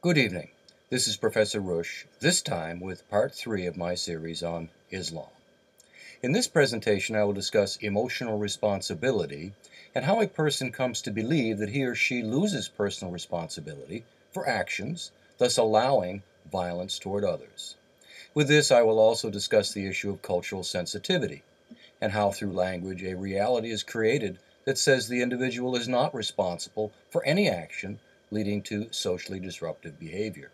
Good evening. This is Professor Rush, this time with part 3 of my series on Islam. In this presentation, I will discuss emotional responsibility and how a person comes to believe that he or she loses personal responsibility for actions, thus allowing violence toward others. With this, I will also discuss the issue of cultural sensitivity and how through language a reality is created that says the individual is not responsible for any action leading to socially disruptive behavior.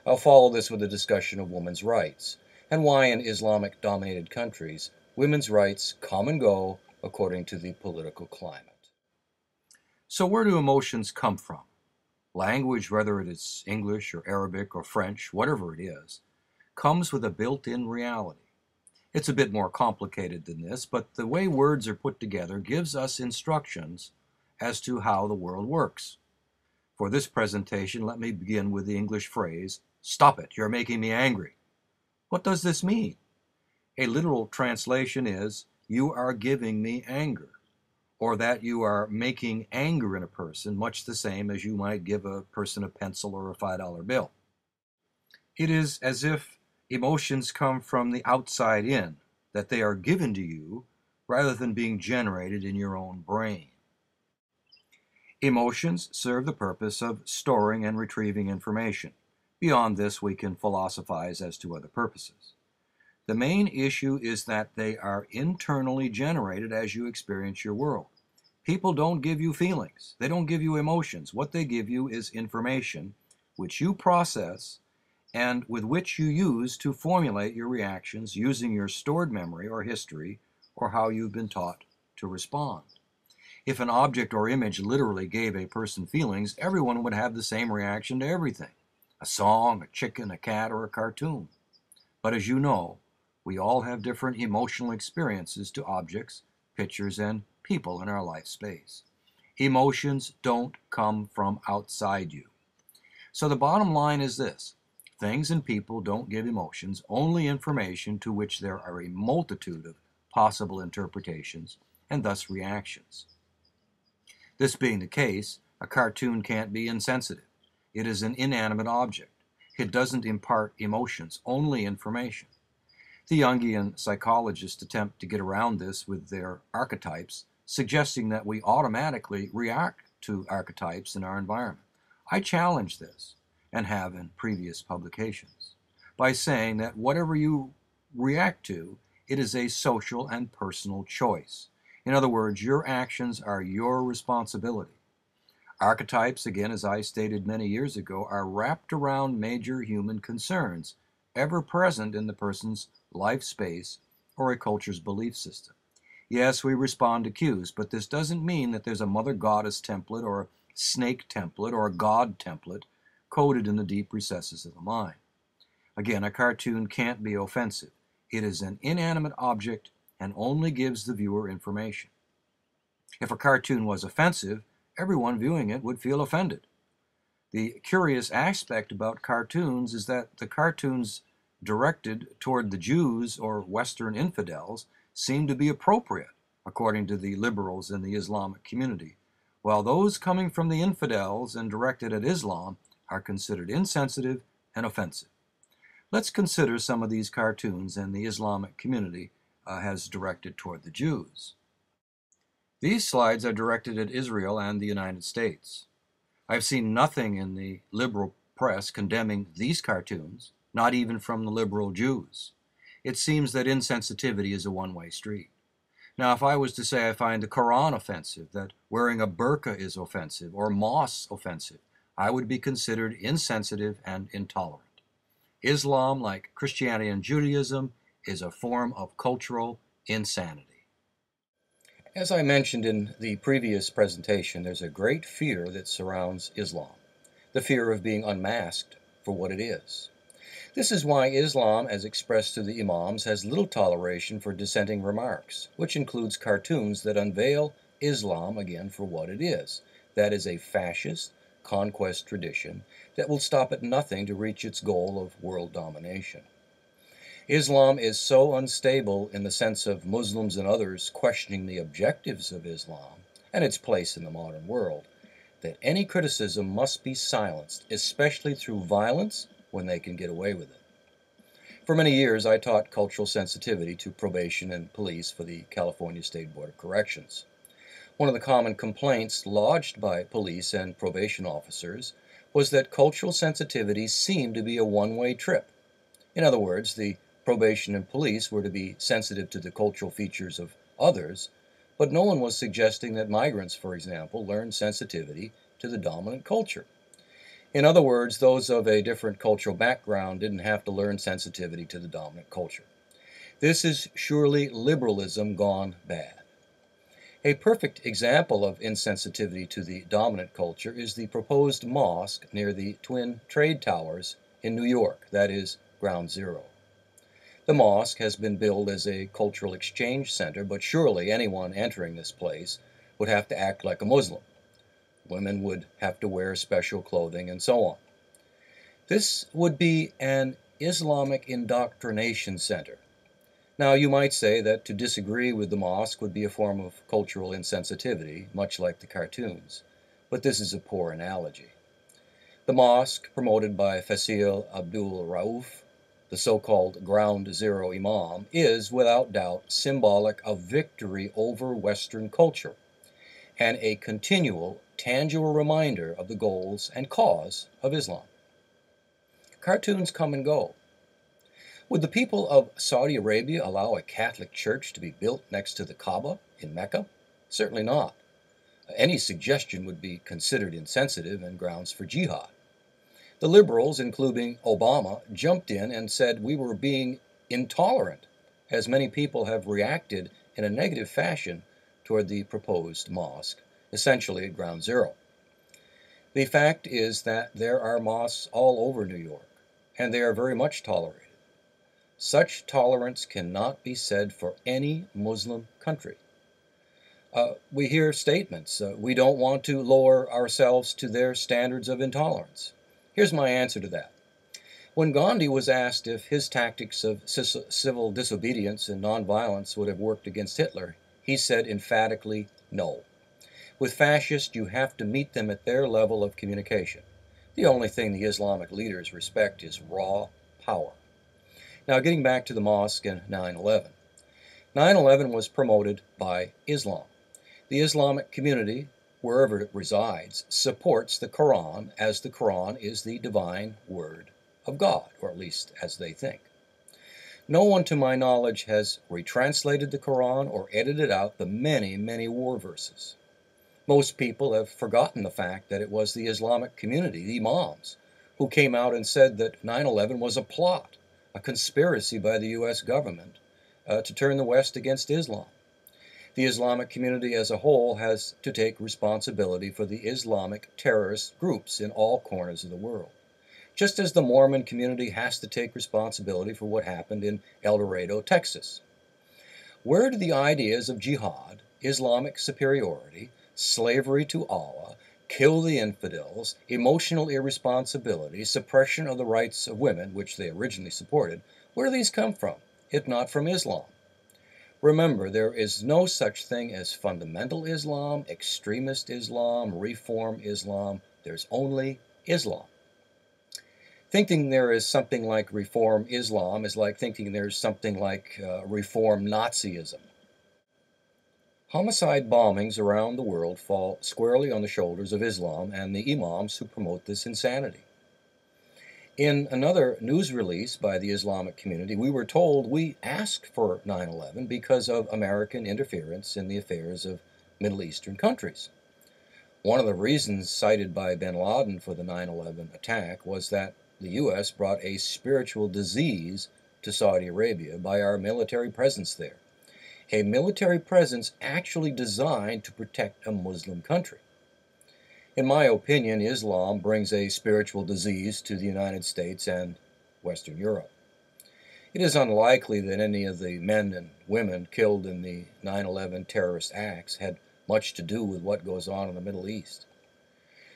I'll follow this with a discussion of women's rights and why in Islamic-dominated countries women's rights come and go according to the political climate. So where do emotions come from? Language, whether it is English or Arabic or French, whatever it is, comes with a built-in reality. It's a bit more complicated than this, but the way words are put together gives us instructions as to how the world works. For this presentation, let me begin with the English phrase, "Stop it, you're making me angry." What does this mean? A literal translation is, "You are giving me anger," or that you are making anger in a person, much the same as you might give a person a pencil or a $5 bill. It is as if emotions come from the outside in, that they are given to you rather than being generated in your own brain. Emotions serve the purpose of storing and retrieving information. Beyond this, we can philosophize as to other purposes. The main issue is that they are internally generated as you experience your world. People don't give you feelings. They don't give you emotions. What they give you is information, which you process and with which you use to formulate your reactions using your stored memory or history or how you've been taught to respond. If an object or image literally gave a person feelings, everyone would have the same reaction to everything. A song, a chicken, a cat, or a cartoon. But as you know, we all have different emotional experiences to objects, pictures, and people in our life space. Emotions don't come from outside you. So the bottom line is this. Things and people don't give emotions, only information to which there are a multitude of possible interpretations and thus reactions. This being the case, a cartoon can't be insensitive. It is an inanimate object. It doesn't impart emotions, only information. The Jungian psychologists attempt to get around this with their archetypes, suggesting that we automatically react to archetypes in our environment. I challenge this, and have in previous publications, by saying that whatever you react to, it is a social and personal choice. In other words, your actions are your responsibility. Archetypes, again, as I stated many years ago, are wrapped around major human concerns, ever present in the person's life space or a culture's belief system. Yes, we respond to cues, but this doesn't mean that there's a mother goddess template or a snake template or a god template coded in the deep recesses of the mind. Again, a cartoon can't be offensive. It is an inanimate object and only gives the viewer information. If a cartoon was offensive, everyone viewing it would feel offended. The curious aspect about cartoons is that the cartoons directed toward the Jews or Western infidels seem to be appropriate, according to the liberals in the Islamic community, while those coming from the infidels and directed at Islam are considered insensitive and offensive. Let's consider some of these cartoons and the Islamic community has directed toward the Jews. These slides are directed at Israel and the United States. I've seen nothing in the liberal press condemning these cartoons, not even from the liberal Jews. It seems that insensitivity is a one-way street. Now, if I was to say I find the Quran offensive, that wearing a burqa is offensive, or mosque offensive, I would be considered insensitive and intolerant. Islam, like Christianity and Judaism, is a form of cultural insanity. As I mentioned in the previous presentation, there's a great fear that surrounds Islam, the fear of being unmasked for what it is. This is why Islam, as expressed through the Imams, has little toleration for dissenting remarks, which includes cartoons that unveil Islam again for what it is. That is a fascist conquest tradition that will stop at nothing to reach its goal of world domination. Islam is so unstable in the sense of Muslims and others questioning the objectives of Islam and its place in the modern world that any criticism must be silenced, especially through violence when they can get away with it. For many years, I taught cultural sensitivity to probation and police for the California State Board of Corrections. One of the common complaints lodged by police and probation officers was that cultural sensitivity seemed to be a one-way trip. In other words, the probation and police were to be sensitive to the cultural features of others, but no one was suggesting that migrants, for example, learn sensitivity to the dominant culture. In other words, those of a different cultural background didn't have to learn sensitivity to the dominant culture. This is surely liberalism gone bad. A perfect example of insensitivity to the dominant culture is the proposed mosque near the Twin Trade Towers in New York, that is, Ground Zero. The mosque has been billed as a cultural exchange center, but surely anyone entering this place would have to act like a Muslim. Women would have to wear special clothing and so on. This would be an Islamic indoctrination center. Now, you might say that to disagree with the mosque would be a form of cultural insensitivity, much like the cartoons, but this is a poor analogy. The mosque, promoted by Faisal Abdul Rauf, the so-called Ground Zero Imam, is, without doubt, symbolic of victory over Western culture, and a continual, tangible reminder of the goals and cause of Islam. Cartoons come and go. Would the people of Saudi Arabia allow a Catholic church to be built next to the Kaaba in Mecca? Certainly not. Any suggestion would be considered insensitive and grounds for jihad. The liberals, including Obama, jumped in and said we were being intolerant, as many people have reacted in a negative fashion toward the proposed mosque, essentially at Ground Zero. The fact is that there are mosques all over New York, and they are very much tolerated. Such tolerance cannot be said for any Muslim country. We hear statements, we don't want to lower ourselves to their standards of intolerance. Here's my answer to that. When Gandhi was asked if his tactics of civil disobedience and nonviolence would have worked against Hitler, he said emphatically no. With fascists, you have to meet them at their level of communication. The only thing the Islamic leaders respect is raw power. Now, getting back to the mosque and 9/11. 9/11 was promoted by Islam. The Islamic community, wherever it resides, supports the Quran, as the Quran is the divine word of God, or at least as they think. No one, to my knowledge, has retranslated the Quran or edited out the many, many war verses. Most people have forgotten the fact that it was the Islamic community, the imams, who came out and said that 9/11 was a plot, a conspiracy by the U.S. government to turn the West against Islam. The Islamic community as a whole has to take responsibility for the Islamic terrorist groups in all corners of the world, just as the Mormon community has to take responsibility for what happened in El Dorado, Texas. Where do the ideas of jihad, Islamic superiority, slavery to Allah, kill the infidels, emotional irresponsibility, suppression of the rights of women, which they originally supported, where do these come from, if not from Islam? Remember, there is no such thing as fundamental Islam, extremist Islam, reform Islam. There's only Islam. Thinking there is something like reform Islam is like thinking there's something like reform Nazism. Homicide bombings around the world fall squarely on the shoulders of Islam and the imams who promote this insanity. In another news release by the Islamic community, we were told we asked for 9/11 because of American interference in the affairs of Middle Eastern countries. One of the reasons cited by bin Laden for the 9/11 attack was that the U.S. brought a spiritual disease to Saudi Arabia by our military presence there. A military presence actually designed to protect a Muslim country. In my opinion, Islam brings a spiritual disease to the United States and Western Europe. It is unlikely that any of the men and women killed in the 9/11 terrorist acts had much to do with what goes on in the Middle East.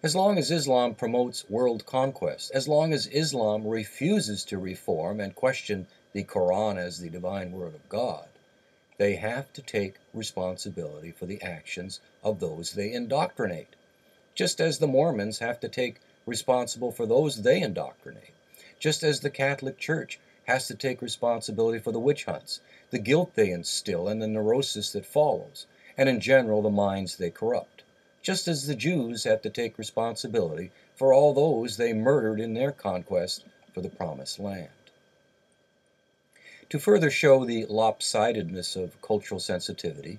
As long as Islam promotes world conquest, as long as Islam refuses to reform and question the Quran as the divine word of God, they have to take responsibility for the actions of those they indoctrinate. just as the Mormons have to take responsible for those they indoctrinate, just as the Catholic Church has to take responsibility for the witch hunts, the guilt they instill, and the neurosis that follows, and in general the minds they corrupt, just as the Jews have to take responsibility for all those they murdered in their conquest for the Promised Land. To further show the lopsidedness of cultural sensitivity,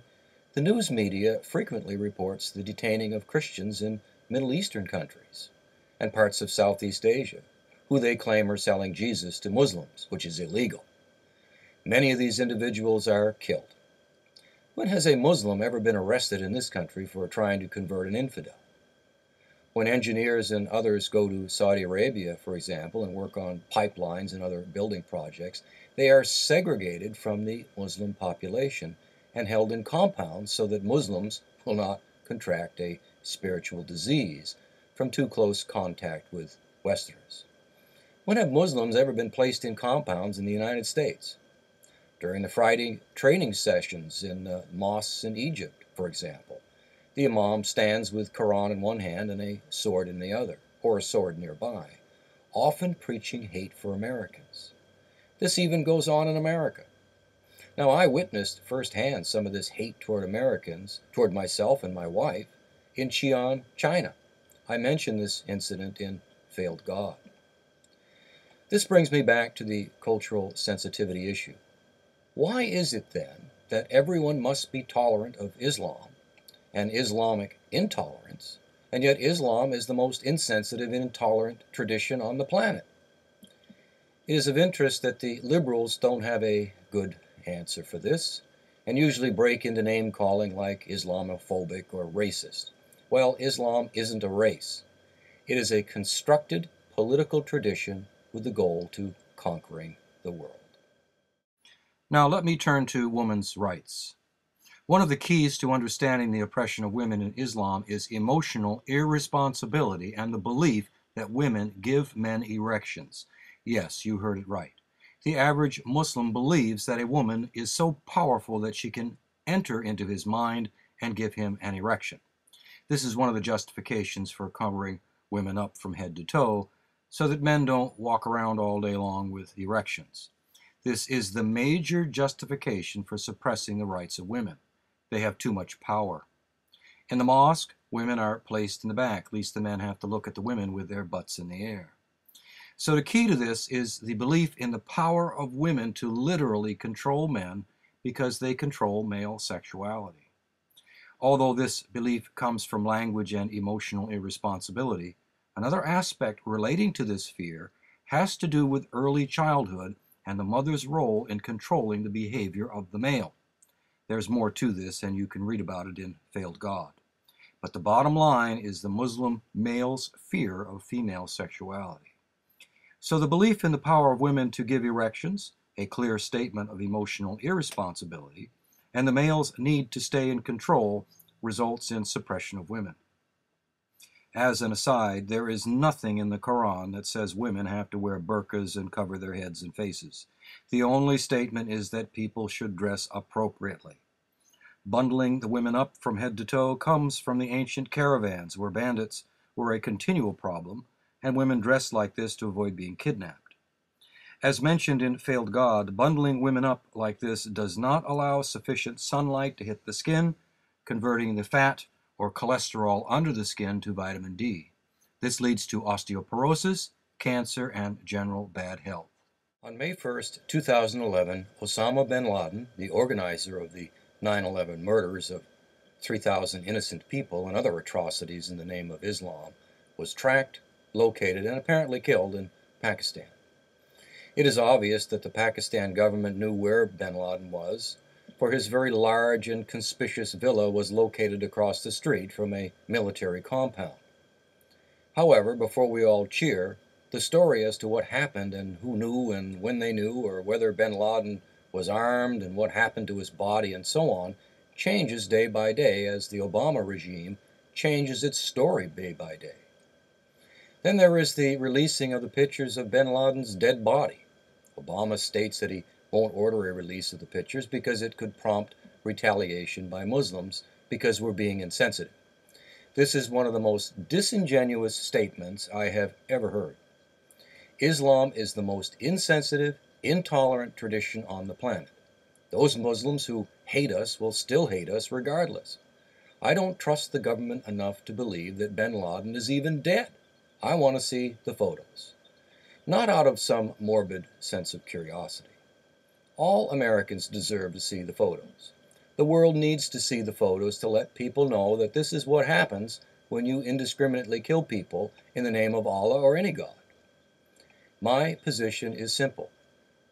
the news media frequently reports the detaining of Christians in Middle Eastern countries and parts of Southeast Asia, who they claim are selling Jesus to Muslims, which is illegal. Many of these individuals are killed. When has a Muslim ever been arrested in this country for trying to convert an infidel? When engineers and others go to Saudi Arabia, for example, and work on pipelines and other building projects, they are segregated from the Muslim population and held in compounds so that Muslims will not contract a spiritual disease from too close contact with Westerners. When have Muslims ever been placed in compounds in the United States? During the Friday training sessions in mosques in Egypt, for example, the imam stands with Quran in one hand and a sword in the other, or a sword nearby, often preaching hate for Americans. This even goes on in America. Now, I witnessed firsthand some of this hate toward Americans, toward myself and my wife, in Xi'an, China. I mentioned this incident in Failed God. This brings me back to the cultural sensitivity issue. Why is it then that everyone must be tolerant of Islam and Islamic intolerance, and yet Islam is the most insensitive and intolerant tradition on the planet? It is of interest that the liberals don't have a good answer for this, and usually break into name-calling like Islamophobic or racist. Well, Islam isn't a race. It is a constructed political tradition with the goal to conquering the world. Now let me turn to women's rights. One of the keys to understanding the oppression of women in Islam is emotional irresponsibility and the belief that women give men erections. Yes, you heard it right. The average Muslim believes that a woman is so powerful that she can enter into his mind and give him an erection. This is one of the justifications for covering women up from head to toe, so that men don't walk around all day long with erections. This is the major justification for suppressing the rights of women. They have too much power. In the mosque, women are placed in the back, lest the men have to look at the women with their butts in the air. So the key to this is the belief in the power of women to literally control men because they control male sexuality. Although this belief comes from language and emotional irresponsibility, another aspect relating to this fear has to do with early childhood and the mother's role in controlling the behavior of the male. There's more to this, and you can read about it in Failed God. But the bottom line is the Muslim male's fear of female sexuality. So the belief in the power of women to give erections, a clear statement of emotional irresponsibility, and the male's need to stay in control results in suppression of women. As an aside, there is nothing in the Quran that says women have to wear burqas and cover their heads and faces. The only statement is that people should dress appropriately. Bundling the women up from head to toe comes from the ancient caravans where bandits were a continual problem and women dressed like this to avoid being kidnapped. As mentioned in Failed God, bundling women up like this does not allow sufficient sunlight to hit the skin, converting the fat or cholesterol under the skin to vitamin D. This leads to osteoporosis, cancer, and general bad health. On May 1st, 2011, Osama bin Laden, the organizer of the 9/11 murders of 3,000 innocent people and other atrocities in the name of Islam, was tracked, located, and apparently killed in Pakistan. It is obvious that the Pakistan government knew where bin Laden was, for his very large and conspicuous villa was located across the street from a military compound. However, before we all cheer, the story as to what happened and who knew and when they knew, or whether bin Laden was armed and what happened to his body and so on, changes day by day as the Obama regime changes its story day by day. Then there is the releasing of the pictures of bin Laden's dead body. Obama states that he won't order a release of the pictures because it could prompt retaliation by Muslims because we're being insensitive. This is one of the most disingenuous statements I have ever heard. Islam is the most insensitive, intolerant tradition on the planet. Those Muslims who hate us will still hate us regardless. I don't trust the government enough to believe that bin Laden is even dead. I want to see the photos. Not out of some morbid sense of curiosity. All Americans deserve to see the photos. The world needs to see the photos to let people know that this is what happens when you indiscriminately kill people in the name of Allah or any God. My position is simple.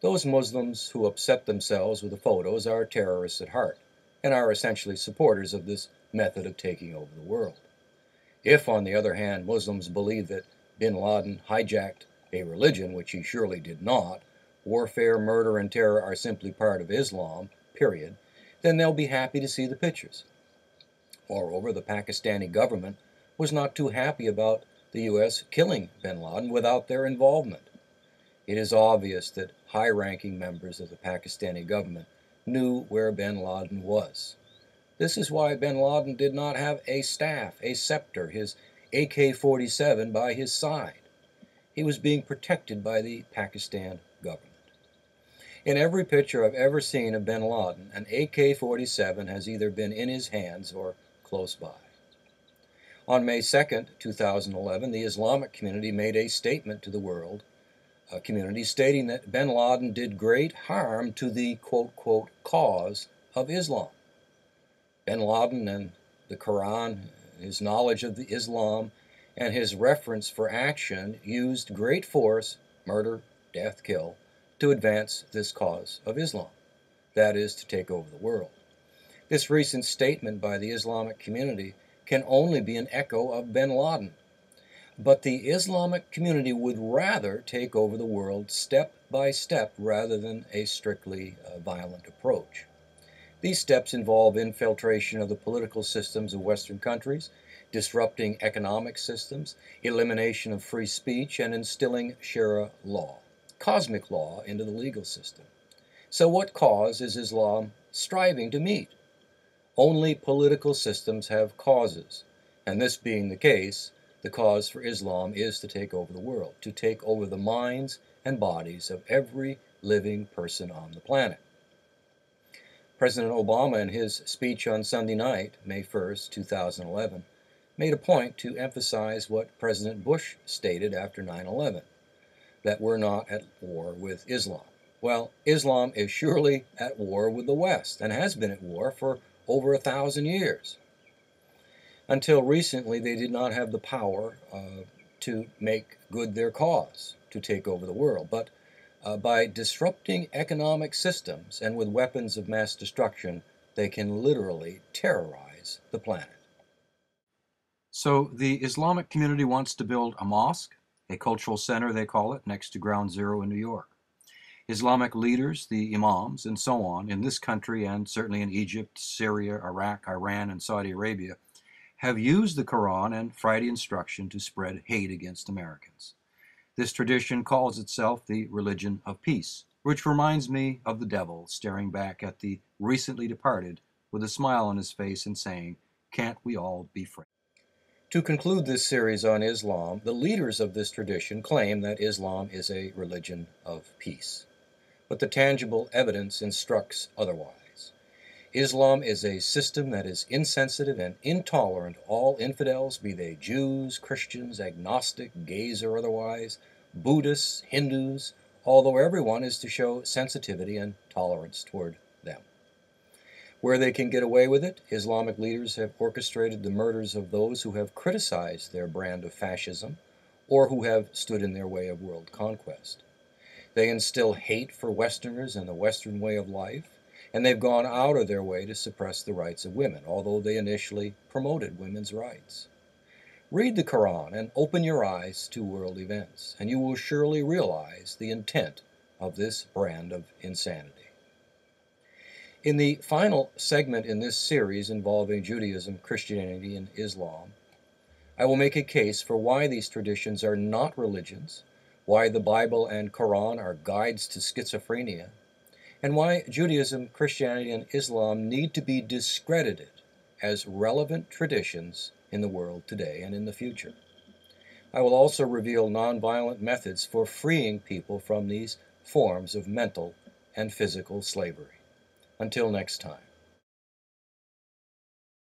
Those Muslims who upset themselves with the photos are terrorists at heart and are essentially supporters of this method of taking over the world. If, on the other hand, Muslims believe that bin Laden hijacked a religion, which he surely did not, warfare, murder, and terror are simply part of Islam, period, then they'll be happy to see the pictures. Moreover, the Pakistani government was not too happy about the U.S. killing bin Laden without their involvement. It is obvious that high-ranking members of the Pakistani government knew where bin Laden was. This is why bin Laden did not have a staff, a scepter, his AK-47 by his side. He was being protected by the Pakistan government. In every picture I've ever seen of bin Laden, an AK-47 has either been in his hands or close by. On May 2, 2011, the Islamic community made a statement to the world community stating that bin Laden did great harm to the quote-quote cause of Islam. Bin Laden and the Quran, his knowledge of the Islam, and his reference for action used great force, murder, death, kill, to advance this cause of Islam, that is, to take over the world. This recent statement by the Islamic community can only be an echo of bin Laden. But the Islamic community would rather take over the world step by step rather than a strictly violent approach. These steps involve infiltration of the political systems of Western countries, disrupting economic systems, elimination of free speech, and instilling Sharia law, cosmic law, into the legal system. So what cause is Islam striving to meet? Only political systems have causes, and this being the case, the cause for Islam is to take over the world, to take over the minds and bodies of every living person on the planet. President Obama, in his speech on Sunday night, May 1st, 2011, made a point to emphasize what President Bush stated after 9/11, that we're not at war with Islam. Well, Islam is surely at war with the West and has been at war for over 1,000 years. Until recently, they did not have the power to make good their cause, to take over the world. But by disrupting economic systems and with weapons of mass destruction, they can literally terrorize the planet. So the Islamic community wants to build a mosque, a cultural center they call it, next to Ground Zero in New York. Islamic leaders, the imams, and so on, in this country and certainly in Egypt, Syria, Iraq, Iran, and Saudi Arabia, have used the Quran and Friday instruction to spread hate against Americans. This tradition calls itself the religion of peace, which reminds me of the devil staring back at the recently departed with a smile on his face and saying, "Can't we all be friends?" To conclude this series on Islam, the leaders of this tradition claim that Islam is a religion of peace. But the tangible evidence instructs otherwise. Islam is a system that is insensitive and intolerant of all infidels, be they Jews, Christians, agnostic, gays or otherwise, Buddhists, Hindus, although everyone is to show sensitivity and tolerance toward them. Where they can get away with it, Islamic leaders have orchestrated the murders of those who have criticized their brand of fascism or who have stood in their way of world conquest. They instill hate for Westerners and the Western way of life, and they've gone out of their way to suppress the rights of women, although they initially promoted women's rights. Read the Quran and open your eyes to world events, and you will surely realize the intent of this brand of insanity. In the final segment in this series involving Judaism, Christianity, and Islam, I will make a case for why these traditions are not religions, why the Bible and Quran are guides to schizophrenia, and why Judaism, Christianity, and Islam need to be discredited as relevant traditions in the world today and in the future. I will also reveal nonviolent methods for freeing people from these forms of mental and physical slavery. Until next time.